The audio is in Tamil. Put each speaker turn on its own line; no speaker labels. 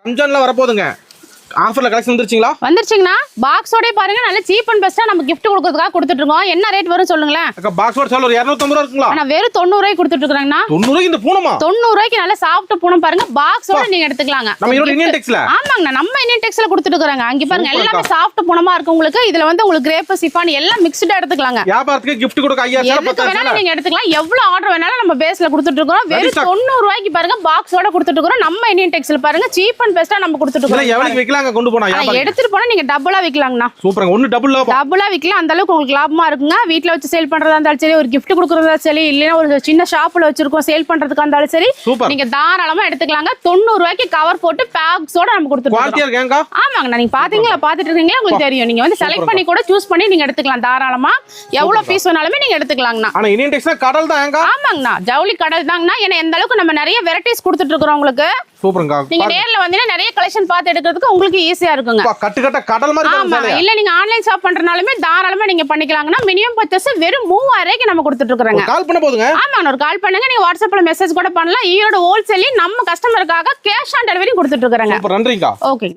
ரம்ஜான்ல வரப்போகுதுங்க. ஆஃபர்ல கலெக்ஷன்
வந்துருச்சுங்களா? பாக்ஸோட பாருங்க, நல்ல சீப் அண்ட் பெஸ்டா நம்ம gift கொடுக்கிறதுக்காக கொடுத்துட்டு இருக்கோம். என்ன ரேட் வரும் சொல்லுங்களேன்.
அக்கா பாக்ஸோட சொல்ல ஒரு 250 ரூபாய் இருக்குங்களா?
நான் வெறும் 90 ரூபாய்க்கு கொடுத்துட்டு இருக்கேங்கண்ணா.
90 ரூபாய்க்கு இந்த பூனமா?
90 ரூபாய்க்கு நல்ல சாஃப்ட் பூனம் பாருங்க. பாக்ஸோட நீங்க எடுத்துக்கலாங்க.
நம்ம இதோட இந்தியன் டெக்ஸ்ல.
ஆமாங்க, நம்ம இந்தியன் டெக்ஸ்ல கொடுத்துட்டு இருக்கோங்க. அங்க பாருங்க எல்லாமே சாஃப்ட் பூனமா இருக்கு உங்களுக்கு. இதுல வந்து உங்களுக்கு கிரேப் சிஃபான் எல்லாம் மிக்ஸ்டா எடுத்துக்கலாங்க.
வியாபாரத்துக்கு gift கொடுக்க 5000
எதுக்கு வேணாலும் நீங்க எடுத்துக்கலாம். எவ்வளவு ஆர்டர் வேணாலும் நம்ம பேஸ்ல கொடுத்துட்டு இருக்கோம். வெறும் 90 ரூபாய்க்கு பாருங்க பாக்ஸோட கொடுத்துட்டு இருக்கோம். நம்ம இந்தியன் டெக்ஸ்ல பாருங்க சீப் அண்ட் பெஸ்டா நம்ம கொடுத்துட்டு இருக்கோம்.
எவ்வளவு விக்கலாங்க கொண்டு போனா?
எடுத்துட்டு போனா நீங்க டபுளா விக்கலாங்கண்ணா.
சூப்பர்ங்க. ஒன்னு டபுளா
விக்கலாம். அந்த அளவுக்கு உங்களுக்கு லாபமா இருக்குங்க. வீட்ல வச்சு சேல் பண்றதா இருந்தாலும் சரி, ஒரு gift கொடுக்கறதா சரி, இல்லனா ஒரு சின்ன ஷாப்ல வச்சிருக்கோம் சேல் பண்றதுக்கு இருந்தாலும் சரி, நீங்க தாராளமா எடுத்துக்கலாங்க. 90 ரூபாய்க்கு கவர் போட்டு பேக்ஸோட நம்ம கொடுத்துருக்கோம்.
குவாலிட்டியா இருக்காங்க.
ஆமாங்க, நீங்க பாத்தீங்களா, பாத்துட்டு இருக்கீங்களா, உங்களுக்கு தெரியும். நீங்க வந்து செலக்ட் பண்ணி கூட சூஸ் பண்ணி நீங்க எடுத்துக்கலாம் தாராளமா. எவ்வளவு பீஸ் வேணாலுமே நீங்க எடுத்துக்கலாங்கண்ணா.
ஆனா இந்தியன் டெக்ஸ்னா கடல் தான் ஏங்க?
ஆமாங்கண்ணா, ஜவுளி கடல் தாங்கண்ணா. ஏன்னா எந்த அளவுக்கு நம்ம நிறைய வெரைட்டிஸ் கொடுத்துட்டு இருக்கோம் உங்களுக்கு.
சூப்பர்ங்க.
நீங்க நேர்ல வந்தீங்கன்னா நிறைய கலெக்ஷன் பார்த்து எடுக்கிறதுக்கு உங்களுக்கு ஈஸியா இருக்குங்க.
கட்டு கட்ட கடல் மாதிரி
ஆமா, இல்ல நீங்க ஆன்லைன் ஷாப் பண்றனாலுமே தாராளமா நீங்க பண்ணிக்கலாங்கன்னா மினிமம் பர்ச்சேஸ் வெறும் 3000 ரூபாய்க்கு நம்ம கொடுத்துட்டு இருக்கோங்க.
கால் பண்ண போதுங்க.
ஆமா, ஒரு கால் பண்ணுங்க. நீங்க வாட்ஸ்அப்ல மெசேஜ் கூட பண்ணலாம். ஈரோடு ஹோல்சேல் நம்ம கஸ்டமருக்காக கேஷ் ஆன் டெலிவரி கொடுத்துட்டு இருக்கோங்க.
சூப்பர், நன்றிங்க.
ஓகே.